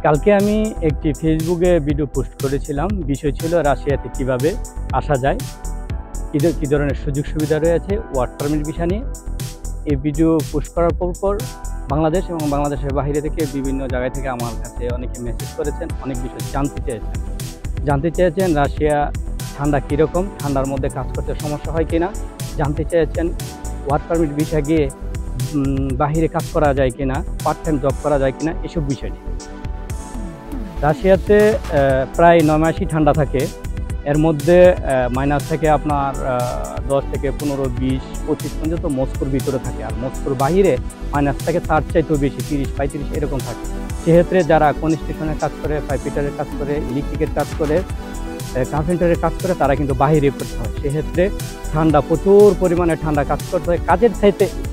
কালকে আমি একটি ফেসবুকে ভিডিও পোস্ট করেছিলাম। বিষয় ছিল রাশিয়াতে কিভাবে আসা যায়, কী ধরনের সুযোগ সুবিধা রয়েছে ওয়ার্ক পারমিট ভিসা নিয়ে। এই ভিডিও পোস্ট করার পর বাংলাদেশ এবং বাংলাদেশের বাইরে থেকে বিভিন্ন জায়গা থেকে আমার কাছে অনেকে মেসেজ করেছেন, অনেক বিষয় জানতে চেয়েছেন রাশিয়া ঠান্ডা কীরকম, ঠান্ডার মধ্যে কাজ করতে সমস্যা হয় কিনা, জানতে চেয়েছেন ওয়ার্ক পারমিট ভিসা গিয়ে বাহিরে কাজ করা যায় কিনা, পার্ট টাইম জব করা যায় কিনা, এসব বিষয় নিয়ে। রাশিয়াতে প্রায় 9 মাসই ঠান্ডা থাকে। এর মধ্যে মাইনাস থেকে আপনার 10 থেকে 15, 20, 25 পর্যন্ত মস্কোর ভিতরে থাকে, আর মস্কোর বাহিরে মাইনাস থেকে তার চাইতেও বেশি 30, 35 এরকম থাকে। সেক্ষেত্রে যারা কনস্ট্রাকশনের কাজ করে, পাইপ ফিটারের কাজ করে, ইলেকট্রিকের কাজ করে, কার্পেন্টারের কাজ করে, তারা কিন্তু বাহিরে করতে হয়। সেক্ষেত্রে ঠান্ডা, প্রচুর পরিমাণে ঠান্ডা কাজ করতে হয়।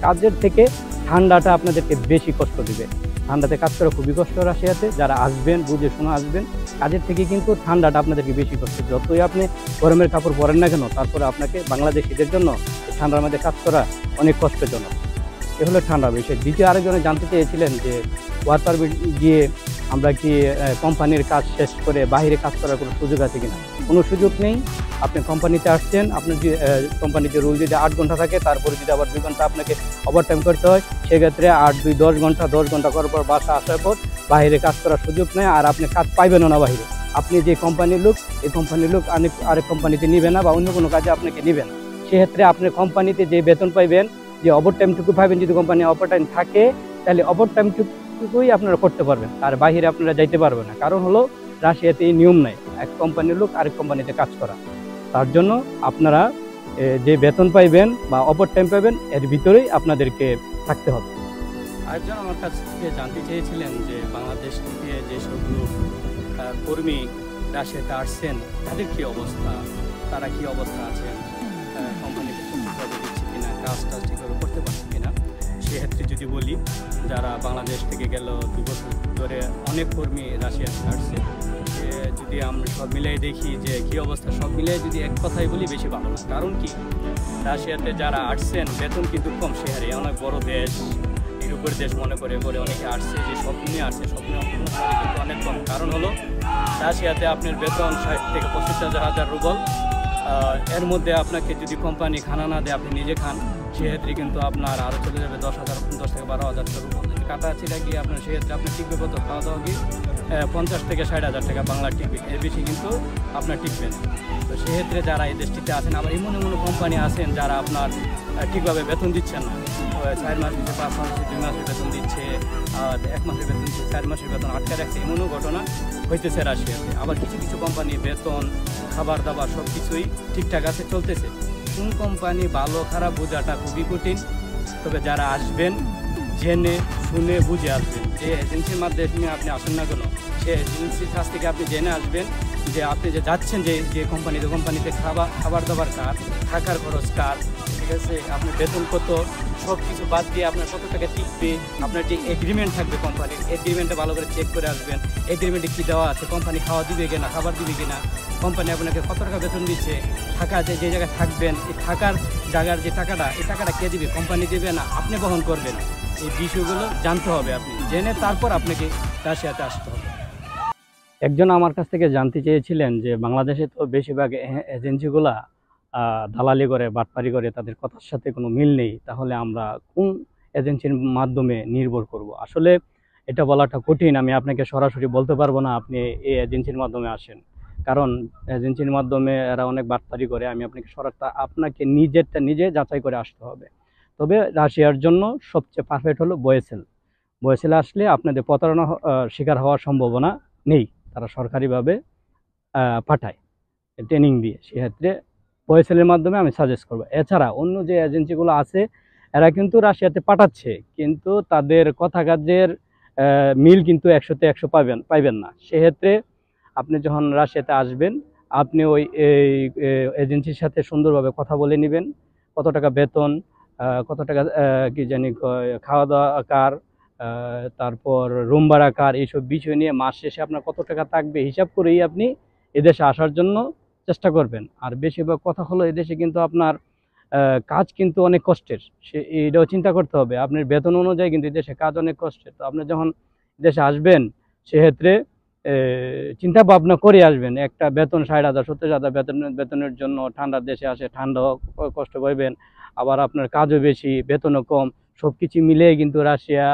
কাজের থেকে ঠান্ডাটা আপনাদেরকে বেশি কষ্ট দিবে। ঠান্ডাতে কাজ করা খুবই কষ্ট রাশিয়াতে। যারা আসবেন বুঝে শোনা আসবেন, কাজের থেকে কিন্তু ঠান্ডাটা আপনাদেরকে বেশি কষ্ট। যতই আপনি গরমের কাপড় পরেন না কেন, তারপরে আপনাকে বাংলাদেশিদের জন্য ঠান্ডার মধ্যে কাজ করা অনেক কষ্টজনক। এ হলো ঠান্ডা বিষয়। দ্বিতীয় আরেকজনে জানতে চেয়েছিলেন যে ওয়ার্ক পারমিট গিয়ে আমরা কি কোম্পানির কাজ শেষ করে বাইরে কাজ করার কোনো সুযোগ আছে কিনা। কোনো সুযোগ নেই। আপনি কোম্পানিতে আসছেন, আপনার যে কোম্পানিতে রুল যদি 8 ঘন্টা থাকে, তারপরে যদি আবার 2 ঘন্টা আপনাকে ওভারটাইম করতে হয়, সেক্ষেত্রে 8, 2, 10 ঘন্টা, 10 ঘন্টা করার পর বাসা আসার পর বাইরে কাজ করার সুযোগ নেই। আর আপনি কাজ পাইবেনও না বাইরে। আপনি যে কোম্পানির লোক, এই কোম্পানির লোক আরেক কোম্পানিতে নিবে না, বা অন্য কোনো কাজে আপনাকে নিবে না। সেক্ষেত্রে আপনার কোম্পানিতে যে বেতন পাইবেন, যে ওভারটাইমটুকু পাইবেন, যদি কোম্পানি ওভারটাইম থাকে, তাহলে ওভারটাইমটুকুই আপনারা করতে পারবেন। আর বাইরে আপনারা যাইতে পারবেন না। কারণ হলো রাশিয়াতে এই নিয়ম নাই এক কোম্পানির লোক আরেক কোম্পানিতে কাজ করা। তার জন্য আপনারা যে বেতন পাইবেন বা ওভারটাইম পাইবেন, এর ভিতরেই আপনাদেরকে থাকতে হবে। আরেকজন আমার কাছ থেকে জানতে চেয়েছিলেন যে বাংলাদেশ থেকে যেসব লোক কর্মী রাশিয়াতে আসছেন, তাদের কী অবস্থা, তারা কী অবস্থা আছেন, কোম্পানিতে ঠিকভাবে দিচ্ছে কিনা, কাজ ঠিকভাবে করতে পারছে কিনা। সেক্ষেত্রে যদি বলি, যারা বাংলাদেশ থেকে গেল 2 বছর ধরে অনেক কর্মী রাশিয়াতে আসছে, যদি আমরা সব মিলাই দেখি যে কী অবস্থা, সব মিলাই যদি এক কথাই বলি, বেশি ভালো না। কারণ কি, রাশিয়াতে যারা আসছেন বেতন কিন্তু কম। শেহারে অনেক বড় দেশ, ইউরোপের দেশ মনে করে অনেকে আসছে, যে স্বপ্ন নিয়ে আসছে, স্বপ্ন কিন্তু অনেক কম। কারণ হলো রাশিয়াতে আপনার বেতন 60 থেকে 65,000 রুবল। এর মধ্যে আপনাকে যদি কোম্পানি খানা না দেয়, আপনি নিজে খান, সেক্ষেত্রে কিন্তু আপনার আরও চলে যাবে 10 থেকে 12,000 রুবল। কাটা ছিল গিয়ে আপনার, সেক্ষেত্রে আপনি টিকবে কত, খাওয়া দাওয়া গিয়ে 50 থেকে 60,000 টাকা বাংলা টিকবে, এর বেশি কিন্তু আপনার টিকবে না। তো সেক্ষেত্রে যারা এই দেশটিতে আছেন, আবার এমন কোম্পানি আছেন যারা আপনার ঠিকভাবে বেতন দিচ্ছেন না। 4 মাস দিচ্ছে, 5 মাস, 2 মাসের বেতন দিচ্ছে, 1 মাসের বেতন দিচ্ছে, 4 মাসের বেতন আটকে রাখছে। এমনও ঘটনা হইতেছে রাশিয়াতে। আবার কিছু কোম্পানি বেতন, খাবার দাবার সব কিছুই ঠিকঠাক আছে, চলতেছে। কোন কোম্পানি ভালো খারাপ বোঝাটা খুবই কঠিন। তবে যারা আসবেন, জেনে শুনে বুঝে আসবেন। যে এজেন্সির মাধ্যমে আপনি আসেন না কেন, সে এজেন্সির কাছ থেকে আপনি জেনে আসবেন যে আপনি যে যাচ্ছেন, যে কোম্পানিতে খাবার দাবার কার, থাকার খরচ কার, ঠিক আছে, আপনার বেতন কত, সব কিছু বাদ দিয়ে আপনার কত টাকা টিকবে। আপনার যে এগ্রিমেন্ট থাকবে কোম্পানির, এগ্রিমেন্টটা ভালো করে চেক করে আসবেন। এগ্রিমেন্টে কী দেওয়া আছে, কোম্পানি খাওয়া দিবে কিনা, খাবার দিবে কিনা, কোম্পানি আপনাকে কত টাকা বেতন দিচ্ছে, থাকা যে জায়গায় থাকবেন, এই থাকার জায়গার যে টাকাটা, এই টাকাটা কে দিবে, কোম্পানি দেবে না আপনি বহন করবেন। এই বিষয়গুলো জানতে হবে। আপনি জেনে তারপর আপনাকে রাশিয়াতে আসতে হবে। একজন আমার কাছ থেকে জানতে চেয়েছিলেন যে বাংলাদেশে তো বেশিরভাগ এজেন্সিগুলা দালালি করে, বাটপারি করে, তাদের কথার সাথে কোনো মিল নেই। তাহলে আমরা কোন এজেন্সির মাধ্যমে নির্ভর করব? আসলে এটা বলাটা কঠিন। আমি আপনাকে সরাসরি বলতে পারবো না আপনি এই এজেন্সির মাধ্যমে আসেন, কারণ এজেন্সির মাধ্যমে এরা অনেক বাটপারি করে। আমি আপনাকে নিজেরটা নিজে যাচাই করে আসতে হবে। তবে রাশিয়ার জন্য সবচেয়ে পারফেক্ট হলো বয়েসেলে আসলে আপনাদের প্রতারণা শিকার হওয়ার সম্ভাবনা নেই। তারা সরকারিভাবে পাঠায় ট্রেনিং দিয়ে। সেক্ষেত্রে বয়েসেলের মাধ্যমে আমি সাজেস্ট করবো। এছাড়া অন্য যে এজেন্সিগুলো আছে, এরা কিন্তু রাশিয়াতে পাঠাচ্ছে, কিন্তু তাদের কথা কাজের মিল কিন্তু 100-তে 100 পাইবেন না। সেক্ষেত্রে আপনি যখন রাশিয়াতে আসবেন, আপনি ওই এজেন্সির সাথে সুন্দরভাবে কথা বলে নেবেন। কত টাকা বেতন, কত টাকা কি জানি খাওয়া দাওয়া কার, তারপর রুম ভাড়া কার, এইসব বিষয় নিয়ে মাস শেষে আপনার কত টাকা থাকবে হিসাব করেই আপনি এদেশে আসার জন্য চেষ্টা করবেন। আর বেশিরভাগ কথা হলো, এদেশে কিন্তু আপনার কাজ কিন্তু অনেক কষ্টের। এটাও চিন্তা করতে হবে। আপনার বেতন অনুযায়ী কিন্তু দেশে কাজ অনেক কষ্টের। তো আপনি যখন দেশে আসবেন, সেক্ষেত্রে চিন্তা ভাবনা করে আসবেন। একটা বেতন 60,000 70,000 বেতনের জন্য ঠান্ডার দেশে আসে, ঠান্ডাও কষ্ট পাইবেন, আবার আপনার কাজও বেশি, বেতনও কম, সব কিছু মিলিয়ে কিন্তু রাশিয়া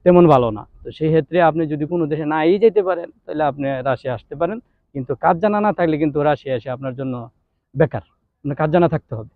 তেমন ভালো না। তো সেই ক্ষেত্রে আপনি যদি কোনো দেশে নাই যেতে পারেন তাহলে আপনি রাশিয়া আসতে পারেন, কিন্তু কাজ জানা না থাকলে কিন্তু রাশিয়া এসে আপনার জন্য বেকার, আপনার কাজ জানা থাকতে হবে।